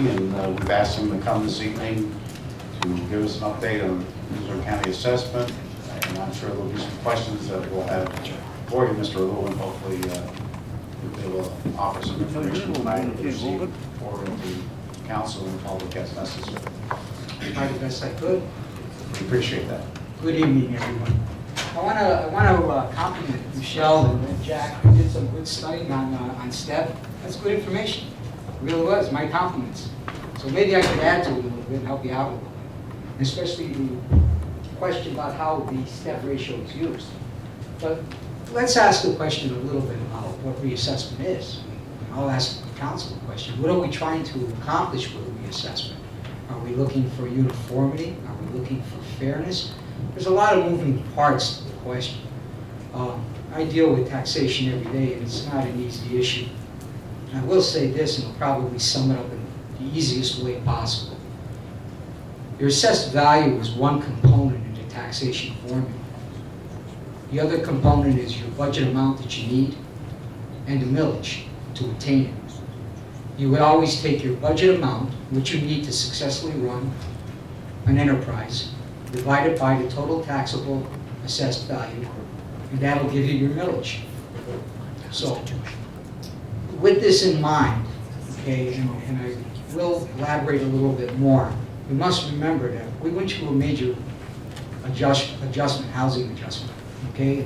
County, and we've asked him to come this evening to give us an update on Luzerne County assessment. And I'm sure there'll be some questions that we'll have for you, Mr. Alu, and hopefully they will offer some information tonight and receive forward to council and public as necessary. Try the best I could. We appreciate that. Good evening, everyone. I want to compliment Michelle and Jack, who did some good studying on STEP. That's good information. It really was. My compliments. So maybe I could add to it a little bit and help you out a little bit, especially the question about how the STEP ratio is used. But let's ask the question a little bit about what reassessment is. I'll ask the council a question. What are we trying to accomplish with reassessment? Are we looking for uniformity? Are we looking for fairness? There's a lot of moving parts to the question. I deal with taxation every day, and it's not an easy issue. And I will say this, and I'll probably sum it up in the easiest way possible. Your assessed value is one component in the taxation formula. The other component is your budget amount that you need and the millage to attain it. You would always take your budget amount, which you need to successfully run an enterprise, divide it by the total taxable assessed value, and that'll give you your millage. So, with this in mind, okay, and I will elaborate a little bit more, we must remember that we went through a major housing adjustment, okay?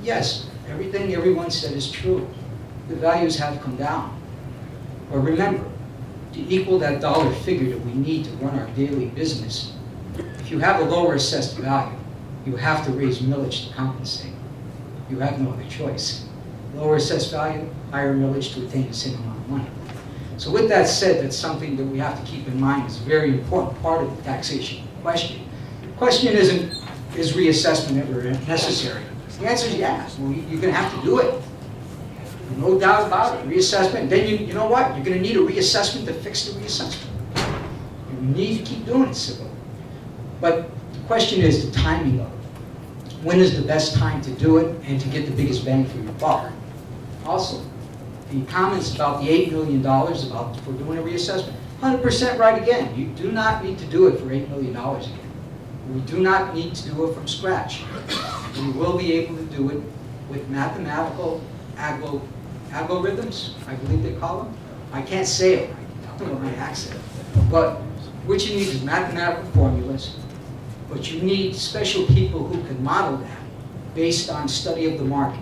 Yes, everything everyone said is true. The values have come down. But remember, to equal that dollar figure that we need to run our daily business, if you have a lower assessed value, you have to raise millage to compensate. You have no other choice. Lower assessed value, higher millage to attain the same amount of money. So with that said, that's something that we have to keep in mind is a very important part of the taxation question. The question isn't, is reassessment ever necessary? The answer is yes. Well, you're going to have to do it. No doubt about it. Reassessment. Then you know what? You're going to need a reassessment to fix the reassessment. You need to keep doing it, civil. But the question is the timing of it. When is the best time to do it and to get the biggest bang for your buck? Also, the comments about the $8 million about for doing a reassessment, 100% right again. You do not need to do it for $8 million again. We do not need to do it from scratch. We will be able to do it with mathematical algorithms, I believe they call them. I can't say it right, I don't know my accent. But what you need is mathematical formulas, but you need special people who can model that based on study of the market.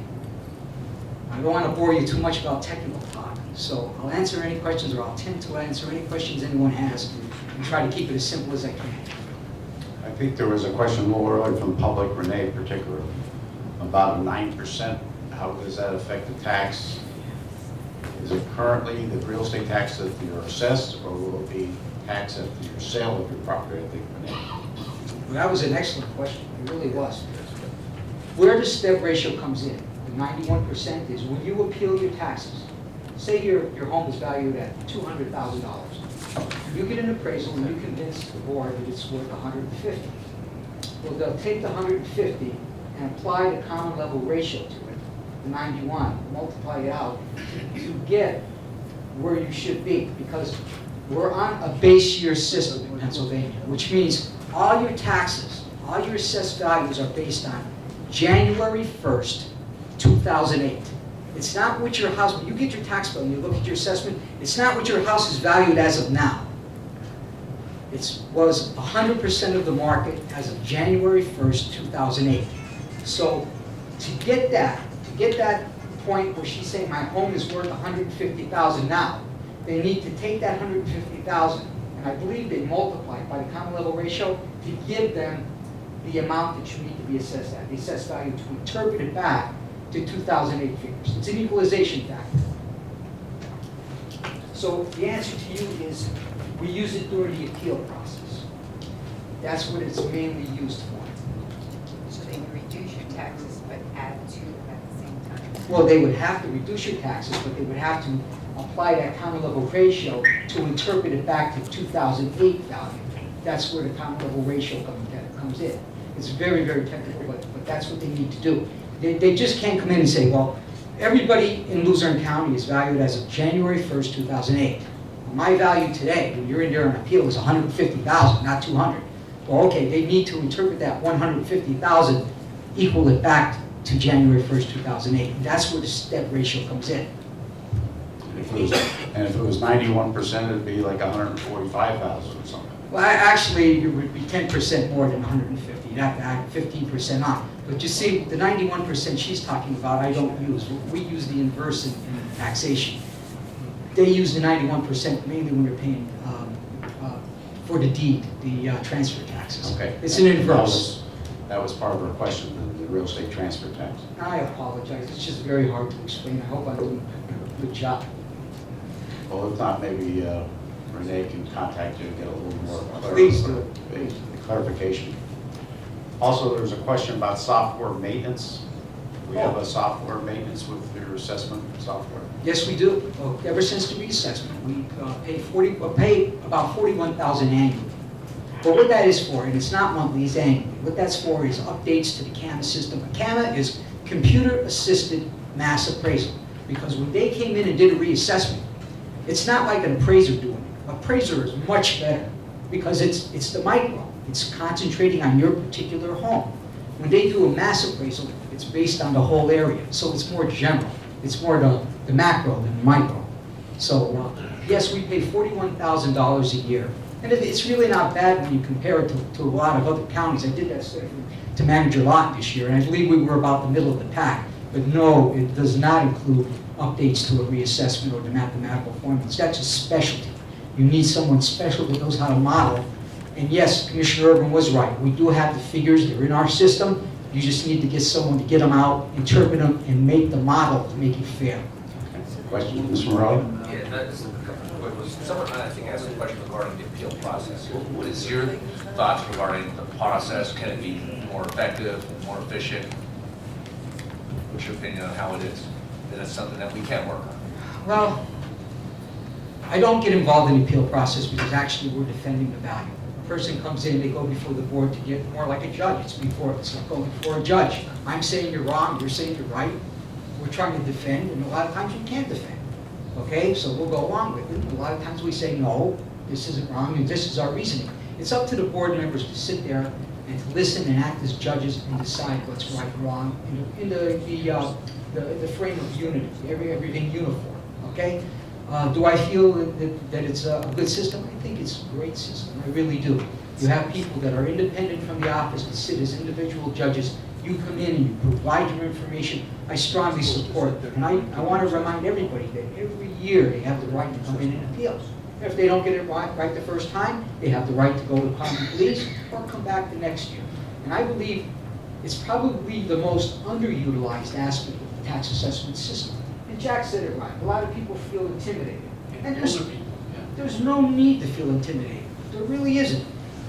I don't want to bore you too much about technical talk, so I'll answer any questions, or I'll attempt to answer any questions anyone has, and try to keep it as simple as I can. I think there was a question a little earlier from the public, Renee in particular, about a 9%. How does that affect the tax? Is it currently the real estate tax that you're assessed, or will it be taxed at your sale of your property? I think, Renee. Well, that was an excellent question. It really was. Where the STEP ratio comes in, the 91% is when you appeal your taxes. Say your home is valued at $200,000. You get an appraisal and you convince the board that it's worth $150,000. Well, they'll take the $150,000 and apply the common level ratio to it, the 91, multiply it out to get where you should be, because we're on a base year system in Pennsylvania, which means all your taxes, all your assessed values are based on January 1st, 2008. It's not what your house, when you get your tax bill and you look at your assessment, it's not what your house is valued as of now. It was 100% of the market as of January 1st, 2008. So to get that point where she's saying my home is worth $150,000 now, they need to take that $150,000, and I believe they multiply it by the common level ratio to give them the amount that you need to be assessed at, the assessed value, to interpret it back to 2008 figures. It's an equalization factor. So the answer to you is we use it during the appeal process. That's what it's mainly used for. So they would reduce your taxes but add to at the same time? Well, they would have to reduce your taxes, but they would have to apply that common level ratio to interpret it back to 2008 value. That's where the common level ratio comes in. It's very, very technical, but that's what they need to do. They just can't come in and say, well, everybody in Luzerne County is valued as of January 1st, 2008. my value today, when you're in there on appeal, is 150,000, not 200. Well, okay, they need to interpret that 150,000, equal it back to January 1st, 2008. And that's where the step ratio comes in. And if it was 91%, it'd be like 145,000 or something. Well, actually, it would be 10% more than 150. You'd have to add 15% on. But you see, the 91% she's talking about, I don't use. We use the inverse in taxation. They use the 91% mainly when you're paying for the deed, the transfer taxes. Okay. It's an inverse. That was part of her question, the real estate transfer tax. I apologize. It's just very hard to explain. I hope I'm doing a good job. Well, if not, maybe Renee can contact you and get a little more Please do. clarification. Also, there's a question about software maintenance. We have a software maintenance with your assessment software. Yes, we do. Well, ever since the reassessment, we pay about $41,000 annually. But what that is for, and it's not monthly, it's annually. What that's for is updates to the CAMA system. CAMA is computer-assisted mass appraisal. Because when they came in and did a reassessment, it's not like an appraiser doing it. Appraiser is much better because it's the micro. It's concentrating on your particular home. When they do a mass appraisal, it's based on the whole area. So it's more general. It's more the macro than the micro. So yes, we pay $41,000 a year. And it's really not bad when you compare it to a lot of other counties. I did that study to manage a lot this year, and I believe we were about the middle of the pack. But no, it does not include updates to a reassessment or the mathematical formulas. That's a specialty. You need someone special that knows how to model. And yes, Commissioner Urban was right. We do have the figures. They're in our system. You just need to get someone to get them out, interpret them, and make the model to make it fair. Question, Mr. Morelli? Yeah, that's a couple of quick ones. Someone, I think, asked a question regarding the appeal process. What is your thoughts regarding the process? Can it be more effective, more efficient? What's your opinion on how it is? Is that something that we can work on? Well, I don't get involved in the appeal process because actually we're defending the value. A person comes in, they go before the board to get more like a judge. It's like going before a judge. I'm saying you're wrong, you're saying you're right. We're trying to defend, and a lot of times you can't defend. Okay, so we'll go along with it. A lot of times we say, no, this isn't wrong, and this is our reasoning. It's up to the board members to sit there and to listen and act as judges and decide what's right and wrong in the frame of unity, everything uniform, okay? Do I feel that it's a good system? I think it's a great system, I really do. You have people that are independent from the office that sit as individual judges. You come in and you provide your information. I strongly support it. And I want to remind everybody that every year they have the right to come in and appeal. If they don't get it right the first time, they have the right to go to common pleas or come back the next year. And I believe it's probably the most underutilized aspect of the tax assessment system. And Jack said it right. A lot of people feel intimidated. And there's no need to feel intimidated. There really isn't.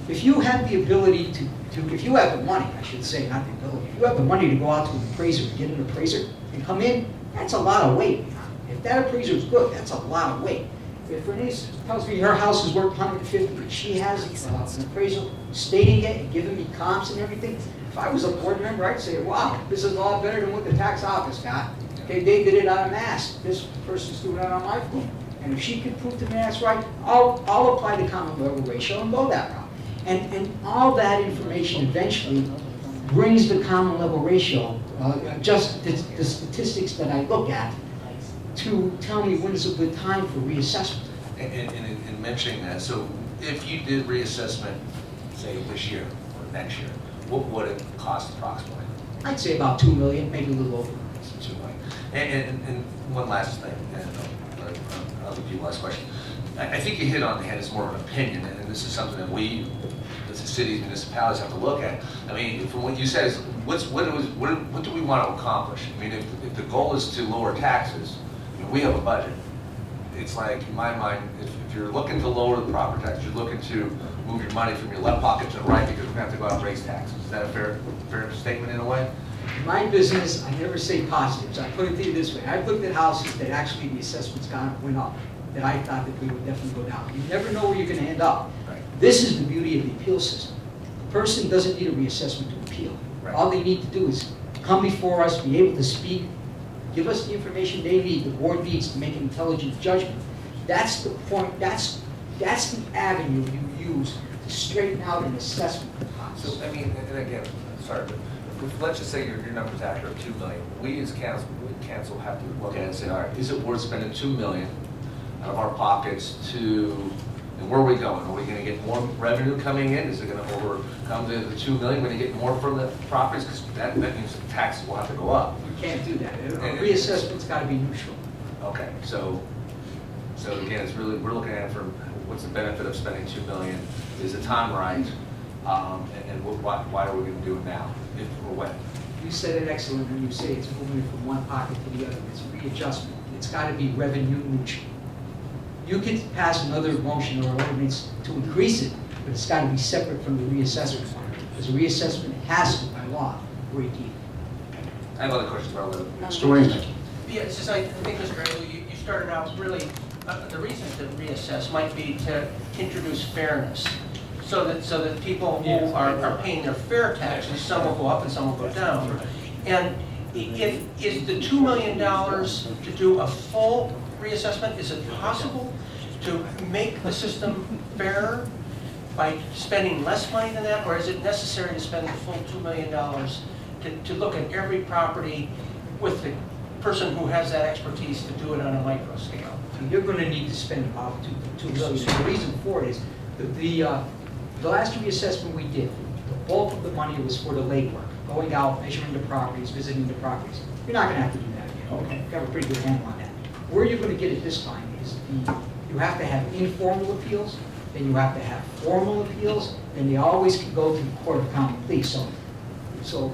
If you have the ability if you have the money, I should say, not the ability, if you have the money to go out to an appraiser, get an appraiser, and come in, that's a lot of weight. If that appraiser is good, that's a lot of weight. If Renee tells me her house is worth $150, and she has an appraisal stating it and giving me comps and everything, if I was a board member, I'd say, wow, this is a lot better than what the tax office got. Okay, they did it on a mass. This person's doing it on my form. And if she can prove to me that's right, I'll apply the common level ratio and go that route. And all that information eventually brings the common level ratio, just the statistics that I look at, to tell me when is a good time for reassessment. And mentioning that, so if you did reassessment, say this year or next year, what would it cost approximately? I'd say about $2 million, maybe a little over. $2 million. And one last thing, and I'll give you last question. I think you hit on the head. It's more of an opinion, and this is something that we, as a cities, municipalities, have to look at. I mean, from what you said, is what do we want to accomplish? I mean, if the goal is to lower taxes, I mean, we have a budget. It's like, in my mind, if you're looking to lower the property tax, you're looking to move your money from your left pocket to the right because we're going to have to go out and raise taxes. Is that a fair statement in a way? In my business, I never say positives. I put it to you this way. I've looked at houses that actually the assessments went up, that I thought that we would definitely go down. You never know where you're going to end up. Right. This is the beauty of the appeal system. The person doesn't need a reassessment to appeal. Right. All they need to do is come before us, be able to speak, give us the information they need, the board needs to make an intelligent judgment. That's the point, that's the avenue you use to straighten out an assessment So, process. I mean, and again, sorry, but let's just say your number's accurate, 2 million. We as council have to look at it and say, all right, is it worth spending 2 million out of our pockets to, and where are we going? Are we gonna get more revenue coming in? Is it gonna overcome the 2 million? We're gonna get more from the properties? Because that means the taxes will have to go up. You can't do that. A reassessment's gotta be neutral. Okay, so again, it's really, we're looking at it from, what's the benefit of spending 2 million? Is the time right? And why are we gonna do it now, if or when? You said it excellent when you say it's moving from one pocket to the other. It's readjustment. It's gotta be revenue neutral. You can pass another motion or ordinance to increase it, but it's gotta be separate from the reassessment fund. Because the reassessment has to, by law, break even. I have other questions about it. Mr. Williams? Yeah, it's just, I think, Mr. Alu, you started out really, the reason to reassess might be to introduce fairness, so that people who are paying their fair taxes, some will go up and some will go down. And is the $2 million to do a full reassessment? Is it possible to make the system fairer by spending less money than that? Or is it necessary to spend the full $2 million to look at every property with the person who has that expertise to do it on a micro scale? You're gonna need to spend about $2 million. The reason for it is the last reassessment we did, the bulk of the money was for the legwork, going out, measuring the properties, visiting the properties. You're not gonna have to do that again. Okay, you have a pretty good handle on that. Where you're gonna get it this time is you have to have informal appeals, then you have to have formal appeals, and they always can go to the Court of Common Pleas. So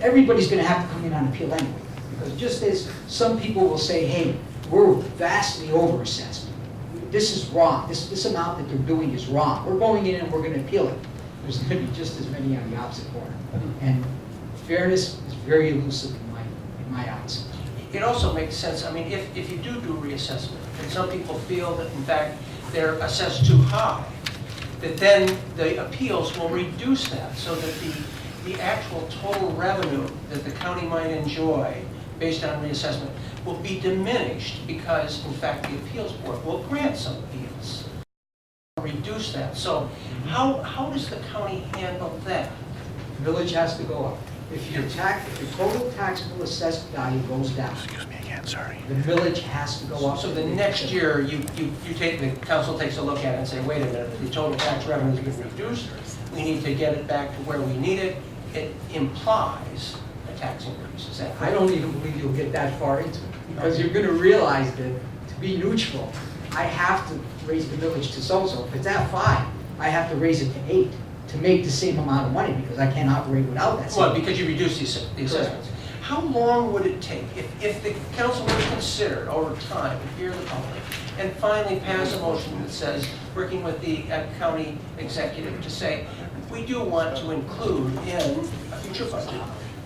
everybody's gonna have to come in on appeal anyway. Because just as some people will say, hey, we're vastly overassessed. This is wrong. This amount that they're doing is wrong. We're going in and we're gonna appeal it. There's gonna be just as many on the opposite corner. And fairness is very elusive in my eyes. It also makes sense, I mean, if you do reassessment, and some people feel that in fact they're assessed too high, that then the appeals will reduce that, so that the actual total revenue that the county might enjoy based on reassessment will be diminished, because in fact the appeals board will grant some appeals, reduce that. So how does the county handle that? Village has to go up. If your total taxable assessed value goes down. Excuse me again, sorry. The village has to go up. So the next year, the council takes a look at it and say, wait a minute, the total tax revenue has been reduced, we need to get it back to where we need it. It implies a tax increase, is that I correct? don't even believe you'll get that far into it, because you're gonna realize that to be neutral, I have to raise the village to so-so. If it's at 5, I have to raise it to 8 to make the same amount of money, because I can't operate without that. Well, because you reduce the assessments. How long would it take, if the council were to consider over time, and hear the public, and finally pass a motion that says, working with the county executive to say, we do want to include in a future budget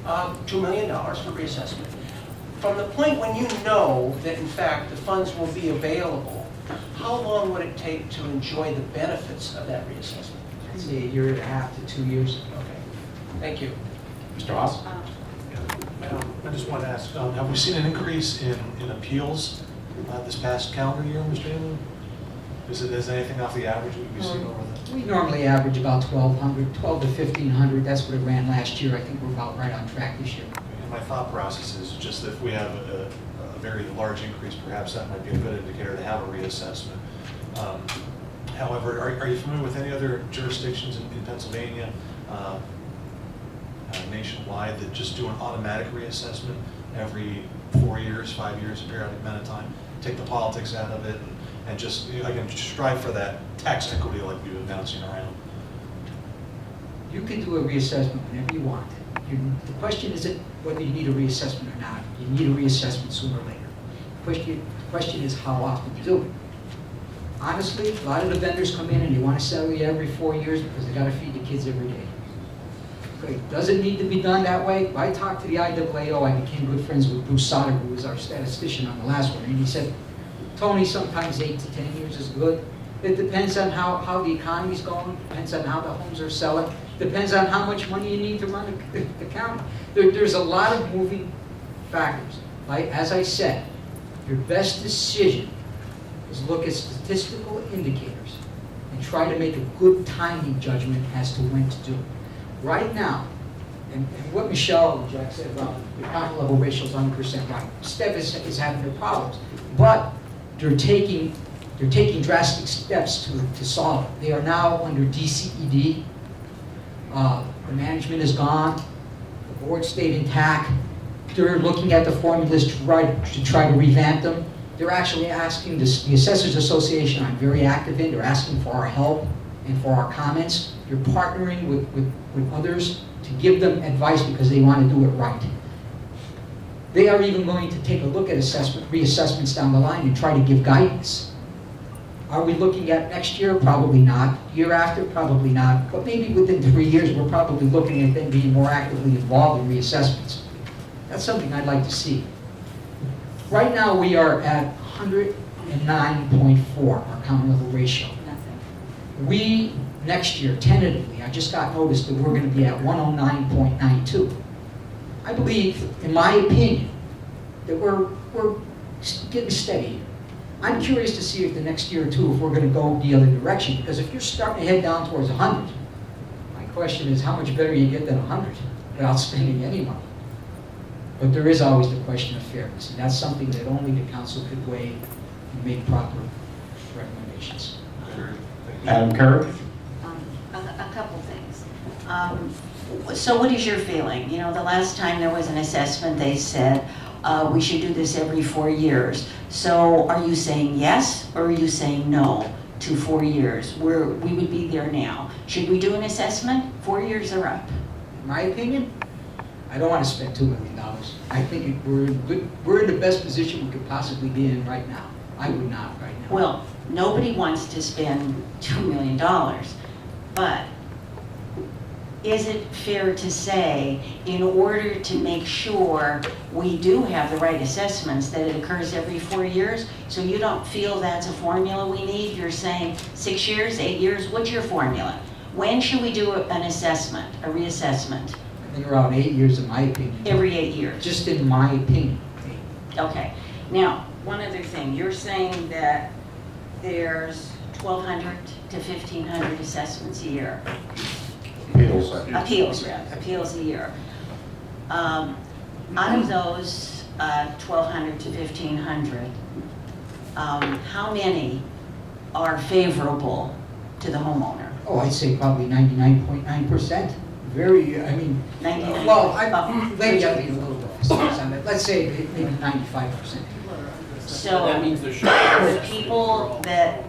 $2 million for reassessment. From the point when you know that in fact the funds will be available, how long would it take to enjoy the benefits of that reassessment? I'd say 1.5 to 2 years. Okay, thank you. Mr. Haas? I just want to ask, have we seen an increase in appeals this past calendar year, Mr. Alu? Is anything off the average we've seen over the? We normally average about 1,200, 12 to 1,500. That's what it ran last year. I think we're about right on track this year. And my thought process is just that if we have a very large increase, perhaps that might be a good indicator to have a reassessment. However, are you familiar with any other jurisdictions in Pennsylvania, nationwide, that just do an automatic reassessment every 4 years, 5 years, a periodic amount of time? Take the politics out of it and just, again, strive for that tax equity like we've been bouncing around. You can do a reassessment whenever you want. The question isn't whether you need a reassessment or not. You need a reassessment sooner or later. The question is how often you do it. Honestly, a lot of the vendors come in and they want to sell you every 4 years because they got to feed the kids every day. Okay, does it need to be done that way? I talked to the IAAO. I became good friends with Bruce Soder, who was our statistician on the last one, and he said, Tony, sometimes 8 to 10 years is good. It depends on how the economy's going, depends on how the homes are selling, depends on how much money you need to run the county. There's a lot of moving factors. As I said, your best decision is look at statistical indicators and try to make a good timing judgment as to when to do it. Right now, and what Michelle and Jack said about the county level ratio is 100% right. STEP is having their problems, but they're taking drastic steps to solve it. They are now under DCED. The management is gone. The board stayed intact. They're looking at the formulas to try to revamp them. They're actually asking, the Assessors Association I'm very active in, they're asking for our help and for our comments. They're partnering with others to give them advice because they want to do it right. They are even going to take a look at reassessments down the line and try to give guidance. Are we looking at next year? Probably not. Year after? Probably not. But maybe within 3 years, we're probably looking at them being more actively involved in reassessments. That's something I'd like to see. Right now, we are at 109.4, our county level ratio. We, next year, tentatively, I just got notice that we're going to be at 109.92. I believe, in my opinion, that we're getting steady. I'm curious to see if the next year or two, if we're going to go the other direction, because if you're starting to head down towards 100, my question is how much better you get than 100 without spending any money? But there is always the question of fairness, and that's something that only the council could weigh and make proper recommendations. Adam Kerr? A couple things. So what is your feeling? You know, the last time there was an assessment, they said we should do this every 4 years. So are you saying yes, or are you saying no to 4 years? We would be there now. Should we do an assessment 4 years or up? In my opinion, I don't want to spend $2 million. I think we're in the best position we could possibly be in right now. I would not right now. Well, nobody wants to spend $2 million, but is it fair to say, in order to make sure we do have the right assessments, that it occurs every 4 years? So you don't feel that's a formula we need? You're saying 6 years, 8 years? What's your formula? When should we do an assessment, a reassessment? I think around 8 years, in my opinion. Every 8 years? Just in my opinion. Okay. Now, one other thing. You're saying that there's 1,200 to 1,500 assessments a year. Appeals a year. Out of those 1,200 to 1,500, how many are favorable to the homeowner? Oh, I'd say probably 99.9%. Very, I mean, 99. well, maybe I'll be a little bit on that. Let's say maybe 95%. So That means the the people that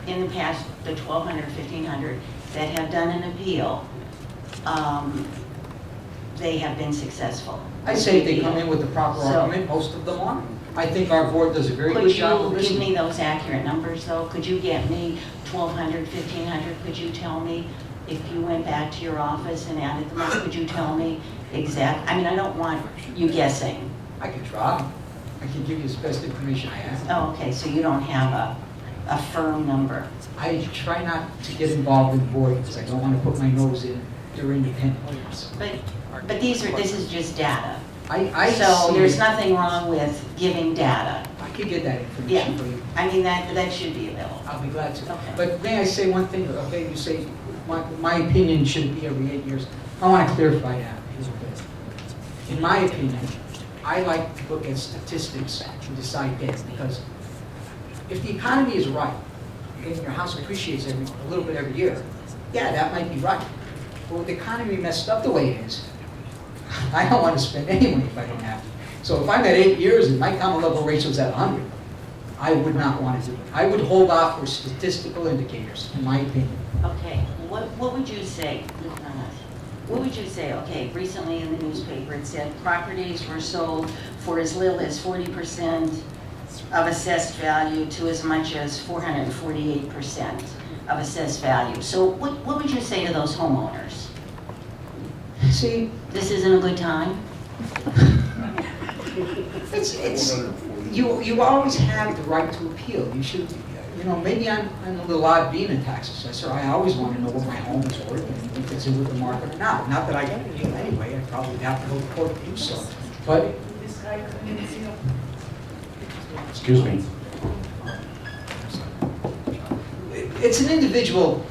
in the past, the 1,200, 1,500, that have done an appeal, they have been successful. I say if they come in with the proper So- argument, most of them are. I think our board does a very Could good job of you give listening. me those accurate numbers, though? Could you get me 1,200, 1,500? Could you tell me, if you went back to your office and added them up, could you tell me exact? I mean, I don't want you guessing. I can try. I can give you the best information I have. Oh, okay, so you don't have a firm number. I try not to get involved in board because I don't want to put my nose in. They're independent. But this is just data. So So there's nothing wrong with giving data. I could get that Yeah, information for you. I mean, that should be available. I'll be glad to. Okay. But may I say one thing? Okay, you say, my opinion should be every 8 years. I want to clarify that a little bit. In my opinion, I like to look at statistics to decide that, because if the economy is right, and your house appreciates a little bit every year, yeah, that might be right. But with the economy messed up the way it is, I don't want to spend any money if I don't have to. So if I'm at 8 years and my common level ratio is at 100, I would not want to do it. I would hold off for statistical indicators, in my opinion. Okay, what would you say? What would you say? Okay, recently in the newspaper it said properties were sold for as little as 40% of assessed value to as much as 448% of assessed value. So what would you say to those homeowners? See, This isn't a good time? you always have the right to appeal. You should, maybe I'm a little odd being a tax assessor. I always want to know what my home is worth and if it's in with the market or not. Not that I can appeal anyway. I probably have to go to court to do so. But Excuse me. it's an individual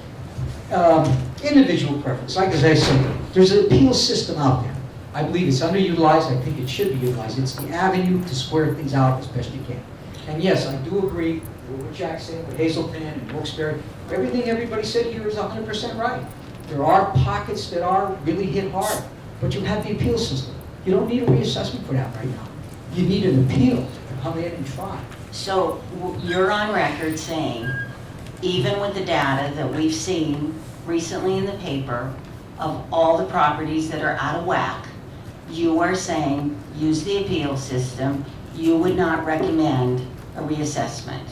preference. Like as I said, there's an appeal system out there. I believe it's underutilized. I think it should be utilized. It's the avenue to square things out as best you can. And yes, I do agree with what Jack said, with Hazelton and Wilkes-Barre. Everything everybody said here is 100% right. There are pockets that are really hit hard, but you have the appeal system. You don't need a reassessment for that right now. You need an appeal to come in and try. So you're on record saying, even with the data that we've seen recently in the paper of all the properties that are out of whack, you are saying use the appeal system, you would not recommend a reassessment.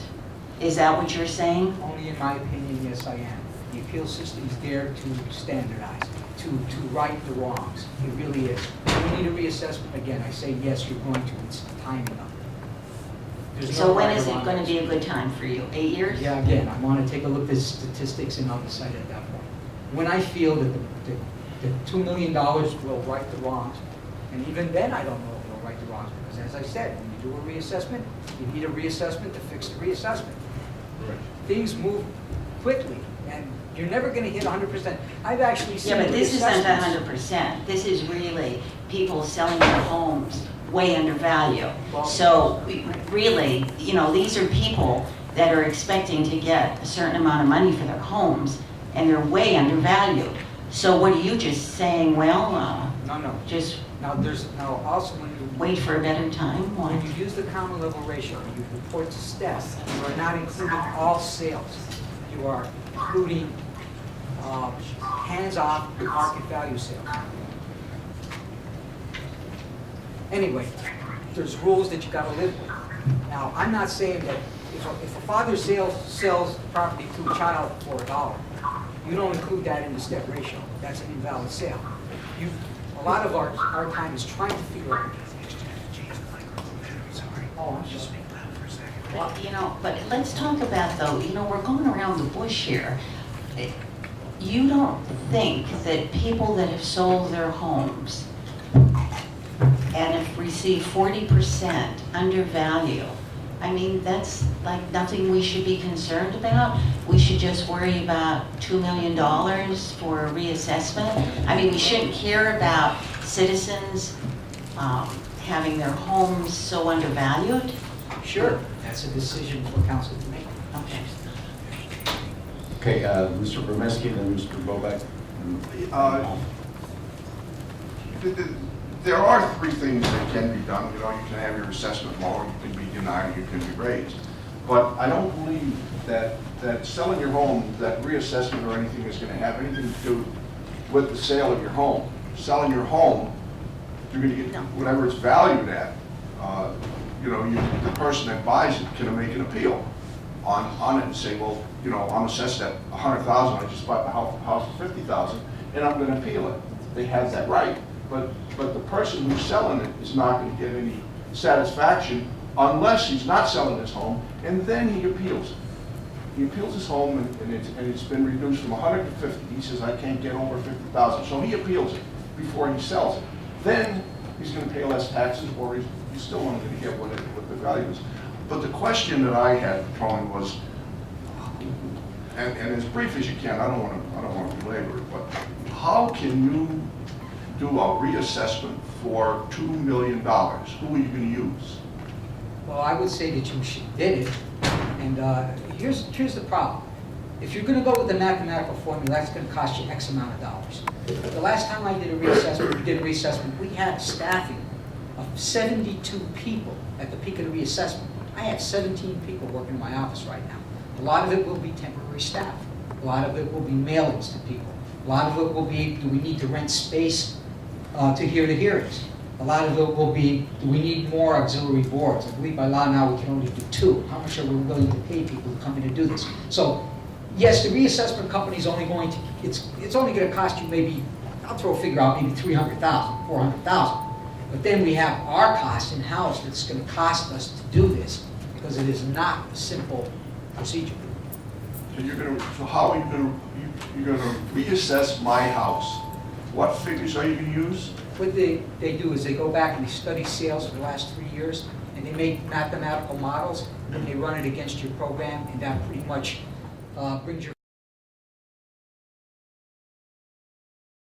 Is that what you're saying? Only in my opinion, yes, I am. The appeal system is there to standardize, to right the wrongs. It really is. Do we need a reassessment? Again, I say yes, you're going to. It's timing of it. There's So no when right is or it wrong going to answer. be a good time for you? 8 years? Yeah, again, I want to take a look at the statistics and I'll decide at that point. When I feel that the $2 million will right the wrongs, and even then I don't know if it'll right the wrongs, because as I said, when you do a reassessment, you need a reassessment to fix the reassessment. Things move quickly, and you're never going to hit 100%. I've actually seen Yeah, but this isn't reassessments- 100%. This is really people selling their homes way under value. Well- So really, you know, these are people that are expecting to get a certain amount of money for their homes, and they're way undervalued. So what are you just saying, well, No. just Now, now also when you wait for a better time? What? When you use the common level ratio, you report to staff, you are not including all sales. You are including hands-off market value sales. Anyway, there's rules that you gotta live with. Now, I'm not saying that if a father sells property to a child for $1, you don't include that in the step ratio. That's an invalid sale. A lot of our time is trying to figure out. Oh, I'm just. Well, you know, but let's talk about though, you know, we're going around the bush here. You don't think that people that have sold their homes and have received 40% under value, I mean, that's like nothing we should be concerned about? We should just worry about $2 million for a reassessment? I mean, we shouldn't care about citizens having their homes so undervalued? Sure, that's a decision for council to make. Okay. Okay, Mr. Bromeski, then Mr. Bobek. There are three things that can be done. You know, you can have your assessment lower, you can be denied, you can be raised. But I don't believe that selling your home, that reassessment or anything is going to have anything to do with the sale of your home. Selling your home, you're going to get whatever it's valued at. You know, the person that buys it can make an appeal on it and say, well, you know, I'm assessed at $100,000. I just bought the house for $50,000, and I'm going to appeal it. They have that right. But the person who's selling it is not going to get any satisfaction unless he's not selling his home, and then he appeals it. He appeals his home, and it's been reduced from 150. He says, I can't get over 50,000. So he appeals it before he sells it. Then he's going to pay less taxes, or he's still only going to get what the value is. But the question that I had, Tony, was, and as brief as you can, I don't want to belabor it, but how can you do a reassessment for $2 million? Who are you going to use? Well, I would say that you did it, and here's the problem. If you're going to go with the mathematical formula, that's going to cost you X amount of dollars. The last time I did a reassessment, we had a staffing of 72 people at the peak of the reassessment. I have 17 people working in my office right now. A lot of it will be temporary staff. A lot of it will be mailings to people. A lot of it will be, do we need to rent space to hear the hearings? A lot of it will be, do we need more auxiliary boards? I believe by law now we can only do 2. How much are we willing to pay people to come in and do this? So, yes, the reassessment company is only going to, it's only going to cost you maybe, I'll throw a figure out, maybe $300,000, $400,000. But then we have our cost in-house that's going to cost us to do this, because it is not a simple procedure. So how are you going to reassess my house? What figures are you going to use? What they do is they go back and they study sales for the last 3 years, and they make mathematical models, and they run it against your program, and that pretty much brings your